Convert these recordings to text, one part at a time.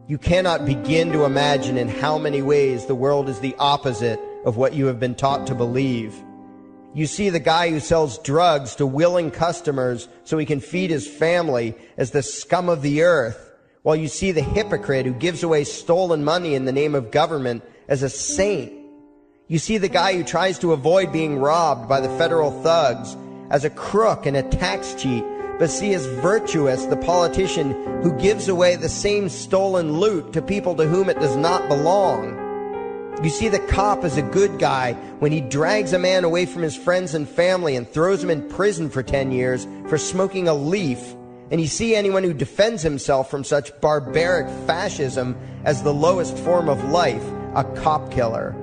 You cannot begin to imagine in how many ways the world is the opposite of what you have been taught to believe. You see the guy who sells drugs to willing customers so he can feed his family as the scum of the earth, while you see the hypocrite who gives away stolen money in the name of government as a saint. You see the guy who tries to avoid being robbed by the federal thugs as a crook and a tax cheat, but see as virtuous the politician who gives away the same stolen loot to people to whom it does not belong. You see the cop as a good guy when he drags a man away from his friends and family and throws him in prison for 10 years for smoking a leaf. And you see anyone who defends himself from such barbaric fascism as the lowest form of life, a cop killer.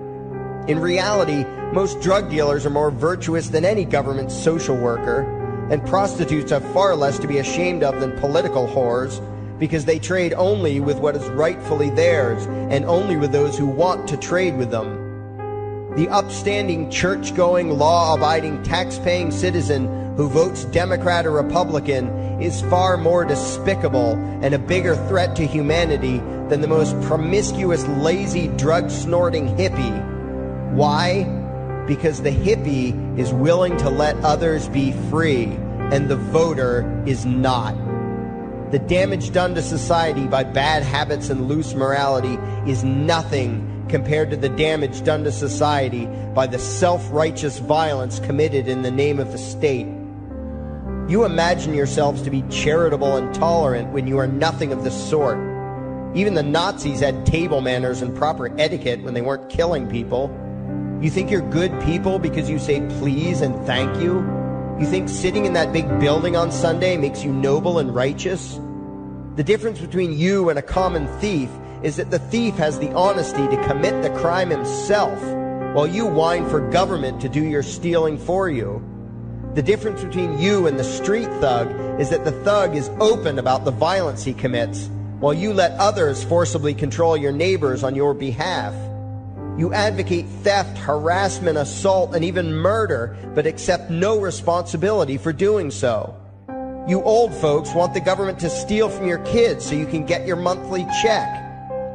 In reality, most drug dealers are more virtuous than any government social worker, and prostitutes have far less to be ashamed of than political whores, because they trade only with what is rightfully theirs, and only with those who want to trade with them. The upstanding, church-going, law-abiding, tax-paying citizen who votes Democrat or Republican is far more despicable and a bigger threat to humanity than the most promiscuous, lazy, drug-snorting hippie. Why? Because the hippie is willing to let others be free, and the voter is not. The damage done to society by bad habits and loose morality is nothing compared to the damage done to society by the self-righteous violence committed in the name of the state. You imagine yourselves to be charitable and tolerant when you are nothing of the sort. Even the Nazis had table manners and proper etiquette when they weren't killing people. You think you're good people because you say please and thank you? You think sitting in that big building on Sunday makes you noble and righteous? The difference between you and a common thief is that the thief has the honesty to commit the crime himself, while you whine for government to do your stealing for you. The difference between you and the street thug is that the thug is open about the violence he commits, while you let others forcibly control your neighbors on your behalf. You advocate theft, harassment, assault, and even murder, but accept no responsibility for doing so. You old folks want the government to steal from your kids so you can get your monthly check.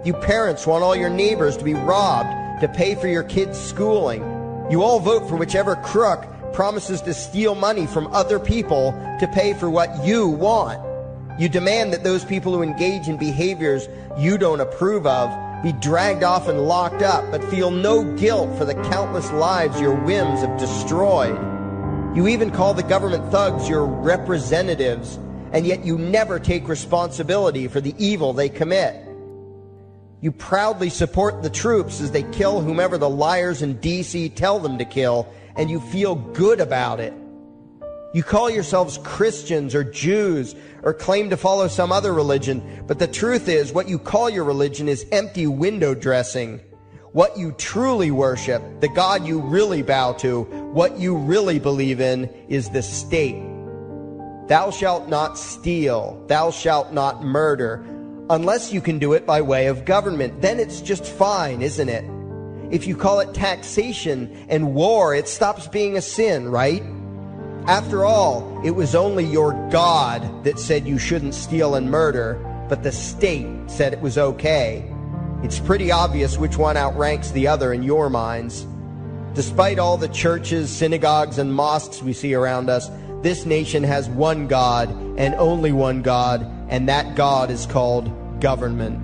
You parents want all your neighbors to be robbed to pay for your kids' schooling. You all vote for whichever crook promises to steal money from other people to pay for what you want. You demand that those people who engage in behaviors you don't approve of be dragged off and locked up, but feel no guilt for the countless lives your whims have destroyed. You even call the government thugs your representatives, and yet you never take responsibility for the evil they commit. You proudly support the troops as they kill whomever the liars in D.C. tell them to kill, and you feel good about it. You call yourselves Christians or Jews or claim to follow some other religion, but the truth is what you call your religion is empty window dressing. What you truly worship, the God you really bow to, what you really believe in is the state. Thou shalt not steal, thou shalt not murder, unless you can do it by way of government. Then it's just fine, isn't it? If you call it taxation and war, it stops being a sin, right? After all, it was only your God that said you shouldn't steal and murder, but the state said it was okay. It's pretty obvious which one outranks the other in your minds. Despite all the churches, synagogues, and mosques we see around us, this nation has one God and only one God, and that God is called government.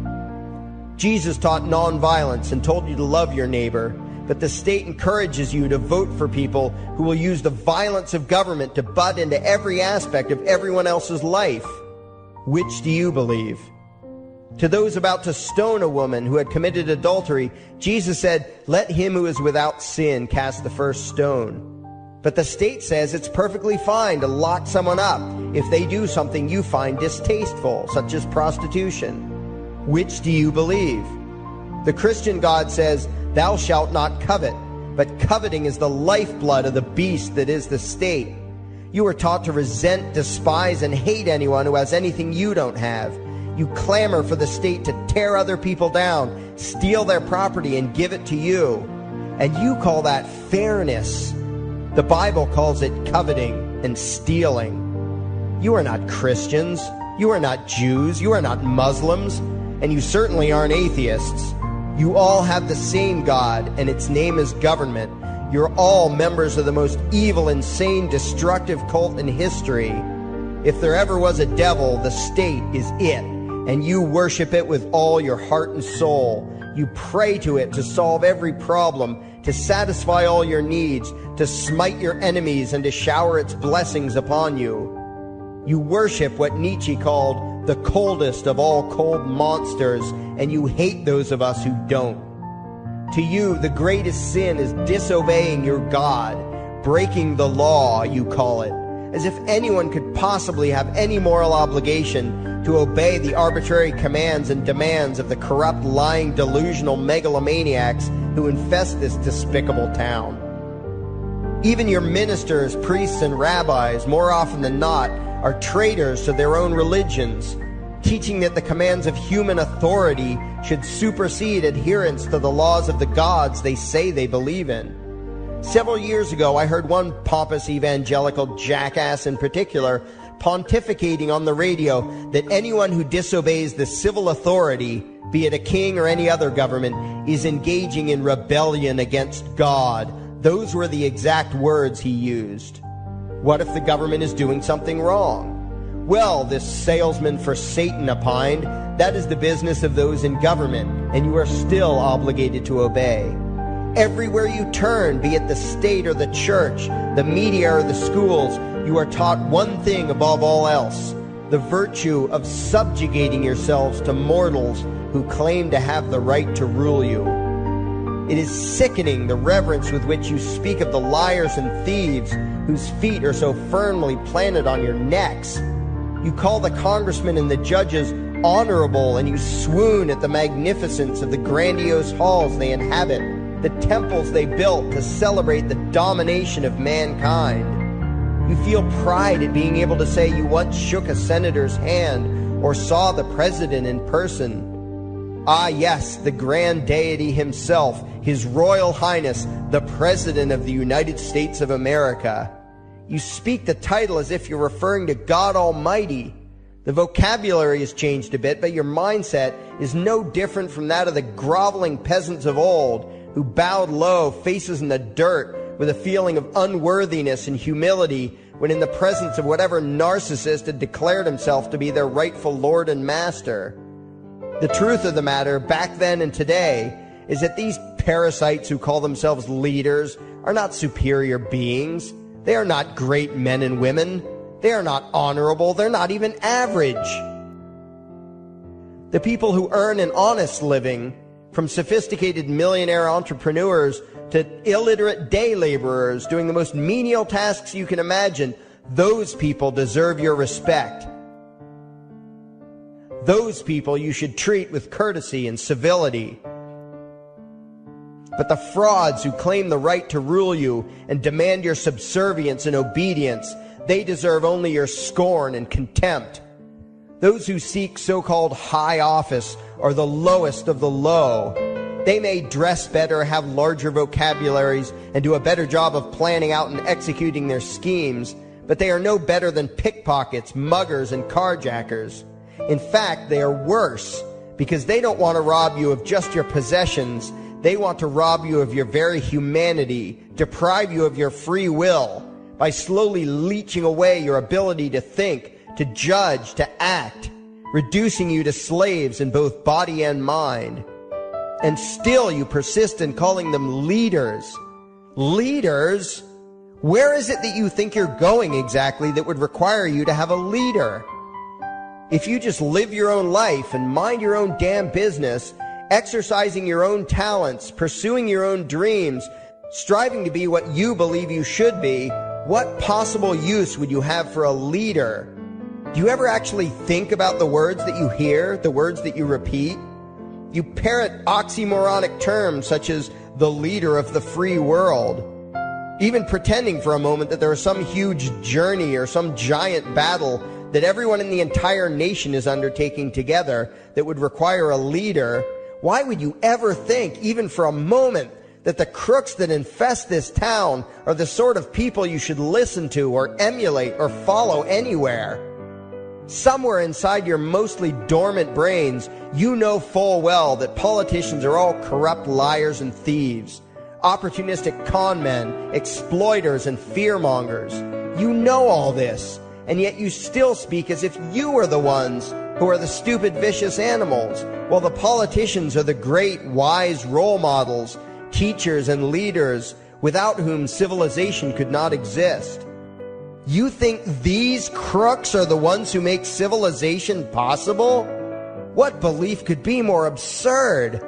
Jesus taught nonviolence and told you to love your neighbor, but the state encourages you to vote for people who will use the violence of government to butt into every aspect of everyone else's life. Which do you believe? To those about to stone a woman who had committed adultery, Jesus said, "Let him who is without sin cast the first stone." But the state says it's perfectly fine to lock someone up if they do something you find distasteful, such as prostitution. Which do you believe? The Christian God says, "Thou shalt not covet," but coveting is the lifeblood of the beast that is the state. You are taught to resent, despise, and hate anyone who has anything you don't have. You clamor for the state to tear other people down, steal their property, and give it to you. And you call that fairness. The Bible calls it coveting and stealing. You are not Christians. You are not Jews. You are not Muslims. and you certainly aren't atheists. You all have the same God, and its name is government. You're all members of the most evil, insane, destructive cult in history. If there ever was a devil, the state is it, and you worship it with all your heart and soul. You pray to it to solve every problem, to satisfy all your needs, to smite your enemies, and to shower its blessings upon you. You worship what Nietzsche called the coldest of all cold monsters, and you hate those of us who don't. To you, the greatest sin is disobeying your God, breaking the law, you call it, as if anyone could possibly have any moral obligation to obey the arbitrary commands and demands of the corrupt, lying, delusional megalomaniacs who infest this despicable town. Even your ministers, priests, and rabbis, more often than not, are traitors to their own religions, teaching that the commands of human authority should supersede adherence to the laws of the gods they say they believe in. Several years ago, I heard one pompous evangelical jackass in particular pontificating on the radio that anyone who disobeys the civil authority, be it a king or any other government, is engaging in rebellion against God. Those were the exact words he used. What if the government is doing something wrong? Well, this salesman for Satan opined, that is the business of those in government, and you are still obligated to obey. Everywhere you turn, be it the state or the church, the media or the schools, you are taught one thing above all else, the virtue of subjugating yourselves to mortals who claim to have the right to rule you. It is sickening the reverence with which you speak of the liars and thieves whose feet are so firmly planted on your necks. You call the congressmen and the judges honorable, and you swoon at the magnificence of the grandiose halls they inhabit, the temples they built to celebrate the domination of mankind. You feel pride at being able to say you once shook a senator's hand or saw the president in person. Ah, yes, the grand deity himself, His Royal Highness, the President of the United States of America. You speak the title as if you're referring to God Almighty. The vocabulary has changed a bit, but your mindset is no different from that of the groveling peasants of old who bowed low, faces in the dirt, with a feeling of unworthiness and humility when in the presence of whatever narcissist had declared himself to be their rightful lord and master. The truth of the matter, back then and today, is that these parasites who call themselves leaders are not superior beings. They are not great men and women. They are not honorable. They're not even average. The people who earn an honest living, from sophisticated millionaire entrepreneurs to illiterate day laborers doing the most menial tasks you can imagine, those people deserve your respect. Those people you should treat with courtesy and civility. But the frauds who claim the right to rule you and demand your subservience and obedience, they deserve only your scorn and contempt. Those who seek so-called high office are the lowest of the low. They may dress better, have larger vocabularies, and do a better job of planning out and executing their schemes, but they are no better than pickpockets, muggers, and carjackers. In fact, they are worse, because they don't want to rob you of just your possessions. They want to rob you of your very humanity, deprive you of your free will, by slowly leeching away your ability to think, to judge, to act, reducing you to slaves in both body and mind. And still you persist in calling them leaders. Leaders? Where is it that you think you're going exactly that would require you to have a leader? If you just live your own life and mind your own damn business, exercising your own talents, pursuing your own dreams, striving to be what you believe you should be, what possible use would you have for a leader? Do you ever actually think about the words that you hear, the words that you repeat? You parrot oxymoronic terms such as the leader of the free world, even pretending for a moment that there is some huge journey or some giant battle that everyone in the entire nation is undertaking together that would require a leader. Why would you ever think, even for a moment, that the crooks that infest this town are the sort of people you should listen to or emulate or follow anywhere? Somewhere inside your mostly dormant brains, you know full well that politicians are all corrupt liars and thieves, opportunistic con men, exploiters, and fearmongers. You know all this, and yet you still speak as if you are the ones who are the stupid, vicious animals, while the politicians are the great, wise role models, teachers, and leaders without whom civilization could not exist. You think these crooks are the ones who make civilization possible? What belief could be more absurd?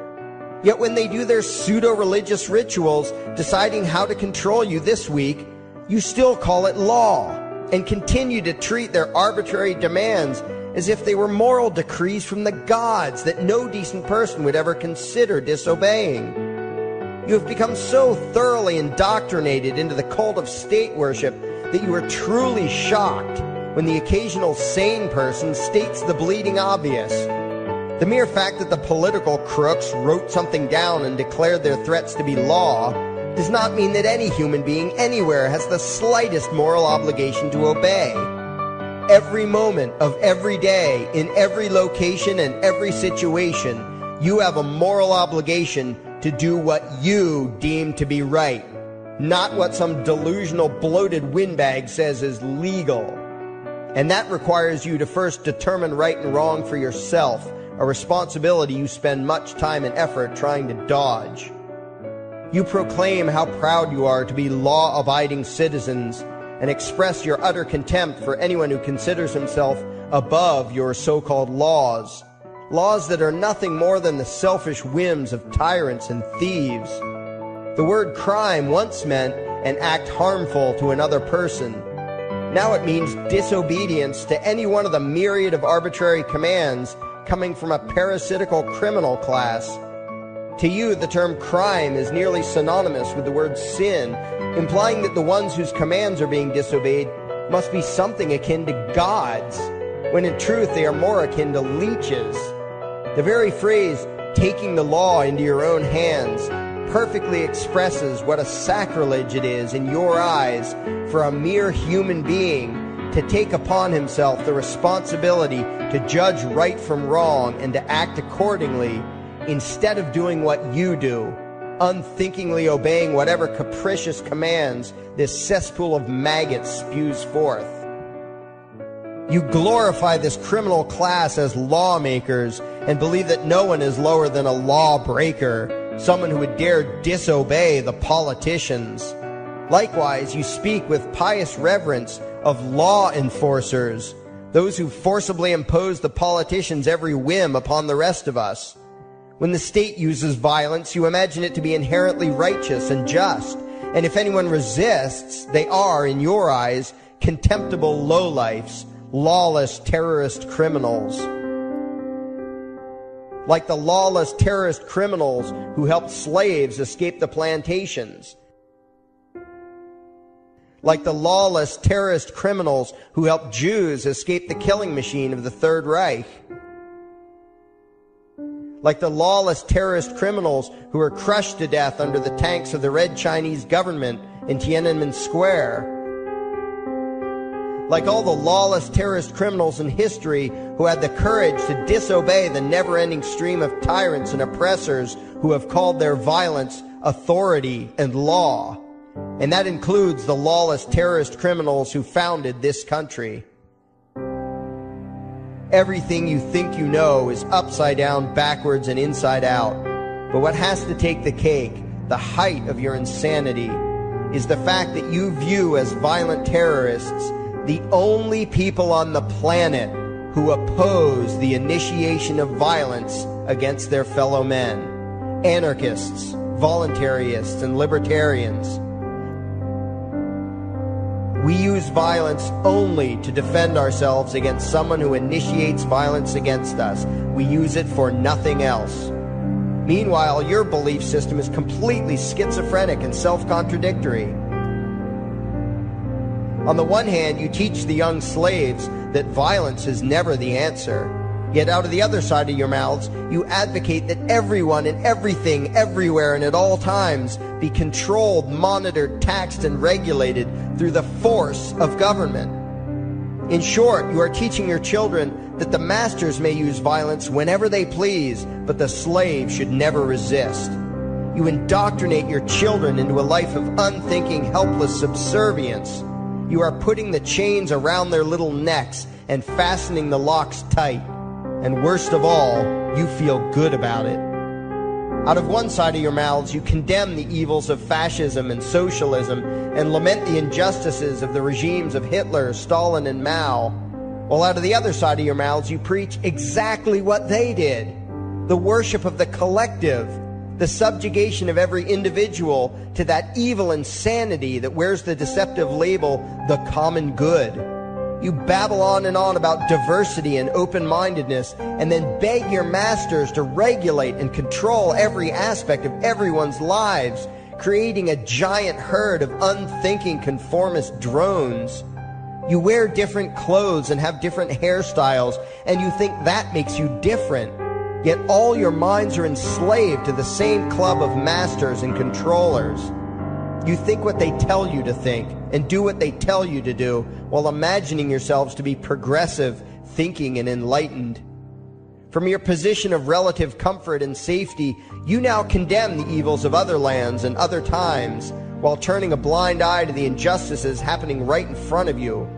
Yet when they do their pseudo-religious rituals, deciding how to control you this week, you still call it law, and continue to treat their arbitrary demands as if they were moral decrees from the gods that no decent person would ever consider disobeying. You have become so thoroughly indoctrinated into the cult of state worship that you are truly shocked when the occasional sane person states the bleeding obvious. The mere fact that the political crooks wrote something down and declared their threats to be law does not mean that any human being anywhere has the slightest moral obligation to obey. Every moment of every day, in every location and every situation, you have a moral obligation to do what you deem to be right, not what some delusional bloated windbag says is legal. And that requires you to first determine right and wrong for yourself, a responsibility you spend much time and effort trying to dodge. You proclaim how proud you are to be law-abiding citizens and express your utter contempt for anyone who considers himself above your so-called laws, laws that are nothing more than the selfish whims of tyrants and thieves. The word crime once meant an act harmful to another person. Now it means disobedience to any one of the myriad of arbitrary commands coming from a parasitical criminal class. To you, the term crime is nearly synonymous with the word sin, implying that the ones whose commands are being disobeyed must be something akin to gods, when in truth they are more akin to leeches. The very phrase, taking the law into your own hands, perfectly expresses what a sacrilege it is in your eyes for a mere human being to take upon himself the responsibility to judge right from wrong and to act accordingly, instead of doing what you do, unthinkingly obeying whatever capricious commands this cesspool of maggots spews forth. You glorify this criminal class as lawmakers and believe that no one is lower than a lawbreaker, someone who would dare disobey the politicians. Likewise, you speak with pious reverence of law enforcers, those who forcibly impose the politicians' every whim upon the rest of us. When the state uses violence, you imagine it to be inherently righteous and just, and if anyone resists, they are, in your eyes, contemptible lowlifes, lawless terrorist criminals. Like the lawless terrorist criminals who helped slaves escape the plantations. Like the lawless terrorist criminals who helped Jews escape the killing machine of the Third Reich. Like the lawless terrorist criminals who were crushed to death under the tanks of the Red Chinese government in Tiananmen Square. Like all the lawless terrorist criminals in history who had the courage to disobey the never-ending stream of tyrants and oppressors who have called their violence authority and law. And that includes the lawless terrorist criminals who founded this country. Everything you think you know is upside down, backwards, and inside out. But what has to take the cake, the height of your insanity, is the fact that you view as violent terrorists the only people on the planet who oppose the initiation of violence against their fellow men. Anarchists, voluntarists, and libertarians. We use violence only to defend ourselves against someone who initiates violence against us. We use it for nothing else. Meanwhile, your belief system is completely schizophrenic and self-contradictory. On the one hand, you teach the young slaves that violence is never the answer. Yet out of the other side of your mouths, you advocate that everyone and everything, everywhere and at all times be controlled, monitored, taxed, and regulated through the force of government. In short, you are teaching your children that the masters may use violence whenever they please, but the slave should never resist. You indoctrinate your children into a life of unthinking, helpless subservience. You are putting the chains around their little necks and fastening the locks tight. And worst of all, you feel good about it. Out of one side of your mouths, you condemn the evils of fascism and socialism and lament the injustices of the regimes of Hitler, Stalin, and Mao. While out of the other side of your mouths, you preach exactly what they did. The worship of the collective, the subjugation of every individual to that evil insanity that wears the deceptive label, the common good. You babble on and on about diversity and open-mindedness, and then beg your masters to regulate and control every aspect of everyone's lives, creating a giant herd of unthinking conformist drones. You wear different clothes and have different hairstyles, and you think that makes you different. Yet all your minds are enslaved to the same club of masters and controllers. You think what they tell you to think and do what they tell you to do while imagining yourselves to be progressive, thinking, and enlightened. From your position of relative comfort and safety, you now condemn the evils of other lands and other times while turning a blind eye to the injustices happening right in front of you.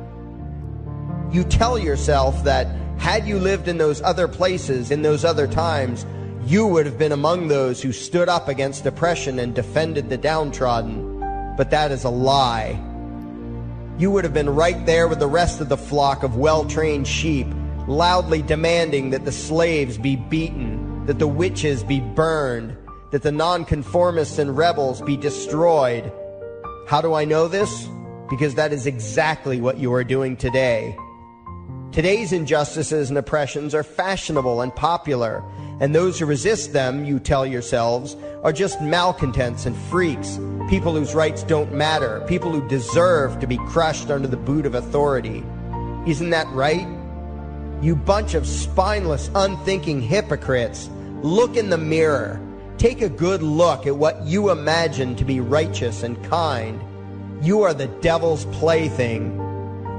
You tell yourself that had you lived in those other places, in those other times, you would have been among those who stood up against oppression and defended the downtrodden. But that is a lie. You would have been right there with the rest of the flock of well-trained sheep, loudly demanding that the slaves be beaten, that the witches be burned, that the nonconformists and rebels be destroyed. How do I know this? Because that is exactly what you are doing today. Today's injustices and oppressions are fashionable and popular, and those who resist them, you tell yourselves, are just malcontents and freaks, people whose rights don't matter, people who deserve to be crushed under the boot of authority. Isn't that right? You bunch of spineless, unthinking hypocrites, look in the mirror. Take a good look at what you imagine to be righteous and kind. You are the devil's plaything.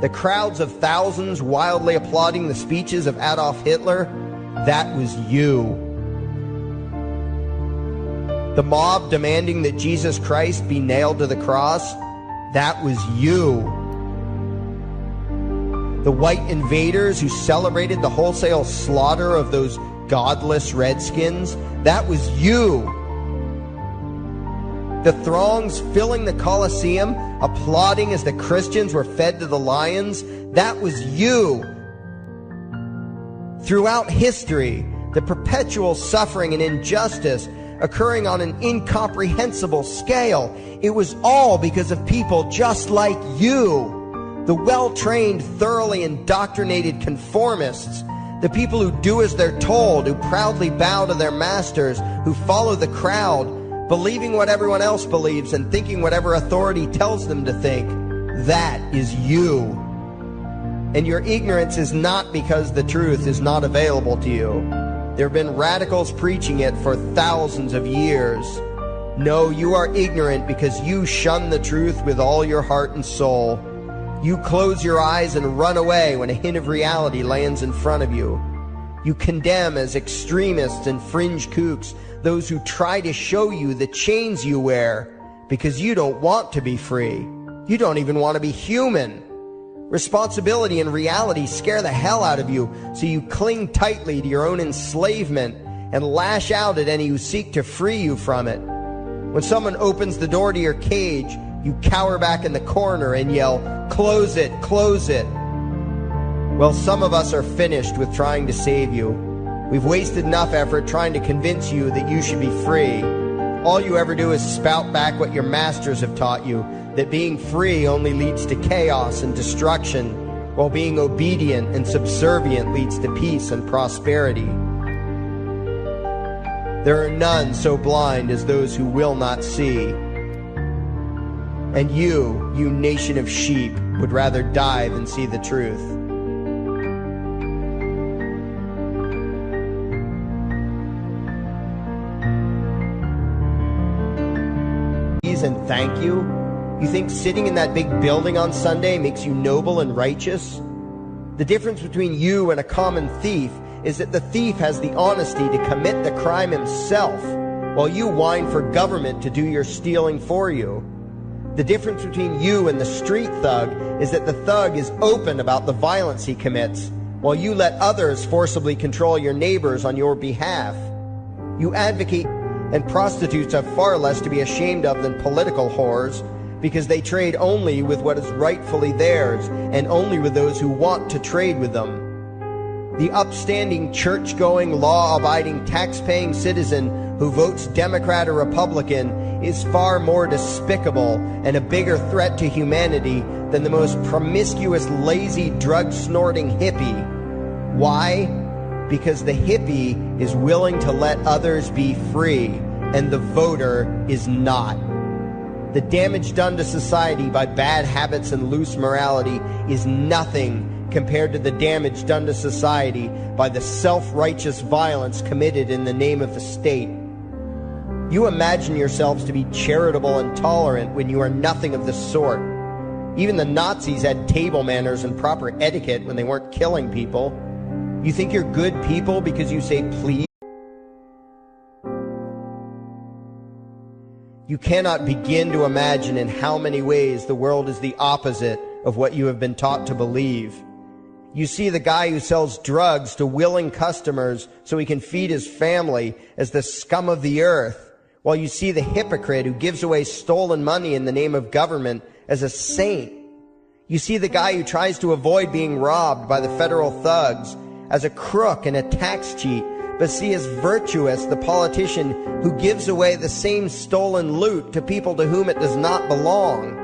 The crowds of thousands wildly applauding the speeches of Adolf Hitler, that was you. The mob demanding that Jesus Christ be nailed to the cross, that was you. The white invaders who celebrated the wholesale slaughter of those godless redskins, that was you. The throngs filling the Colosseum, applauding as the Christians were fed to the lions, that was you. Throughout history, the perpetual suffering and injustice occurring on an incomprehensible scale, it was all because of people just like you, the well-trained, thoroughly indoctrinated conformists, the people who do as they're told, who proudly bow to their masters, who follow the crowd, believing what everyone else believes and thinking whatever authority tells them to think. That is you. And your ignorance is not because the truth is not available to you. There have been radicals preaching it for thousands of years. No, you are ignorant because you shun the truth with all your heart and soul. You close your eyes and run away when a hint of reality lands in front of you. You condemn as extremists and fringe kooks those who try to show you the chains you wear because you don't want to be free. You don't even want to be human. Responsibility and reality scare the hell out of you, so you cling tightly to your own enslavement and lash out at any who seek to free you from it. When someone opens the door to your cage, you cower back in the corner and yell, "Close it, close it." Well, some of us are finished with trying to save you. We've wasted enough effort trying to convince you that you should be free. All you ever do is spout back what your masters have taught you, that being free only leads to chaos and destruction, while being obedient and subservient leads to peace and prosperity. There are none so blind as those who will not see. And you nation of sheep, would rather die than see the truth. And thank you? You think sitting in that big building on Sunday makes you noble and righteous? The difference between you and a common thief is that the thief has the honesty to commit the crime himself, while you whine for government to do your stealing for you. The difference between you and the street thug is that the thug is open about the violence he commits, while you let others forcibly control your neighbors on your behalf. You advocate, and prostitutes have far less to be ashamed of than political whores, because they trade only with what is rightfully theirs, and only with those who want to trade with them. The upstanding, church-going, law-abiding, tax-paying citizen who votes Democrat or Republican is far more despicable and a bigger threat to humanity than the most promiscuous, lazy, drug-snorting hippie. Why? Because the hippie is willing to let others be free, and the voter is not. The damage done to society by bad habits and loose morality is nothing compared to the damage done to society by the self-righteous violence committed in the name of the state. You imagine yourselves to be charitable and tolerant when you are nothing of the sort. Even the Nazis had table manners and proper etiquette when they weren't killing people. You think you're good people because you say please? You cannot begin to imagine in how many ways the world is the opposite of what you have been taught to believe. You see the guy who sells drugs to willing customers so he can feed his family as the scum of the earth, while you see the hypocrite who gives away stolen money in the name of government as a saint. You see the guy who tries to avoid being robbed by the federal thugs as a crook and a tax cheat, but see as virtuous the politician who gives away the same stolen loot to people to whom it does not belong.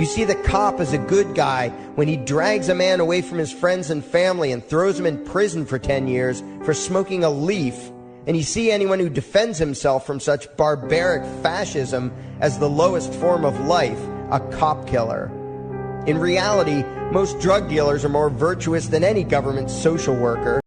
You see the cop as a good guy when he drags a man away from his friends and family and throws him in prison for 10 years for smoking a leaf, and you see anyone who defends himself from such barbaric fascism as the lowest form of life, a cop killer. In reality, most drug dealers are more virtuous than any government social worker.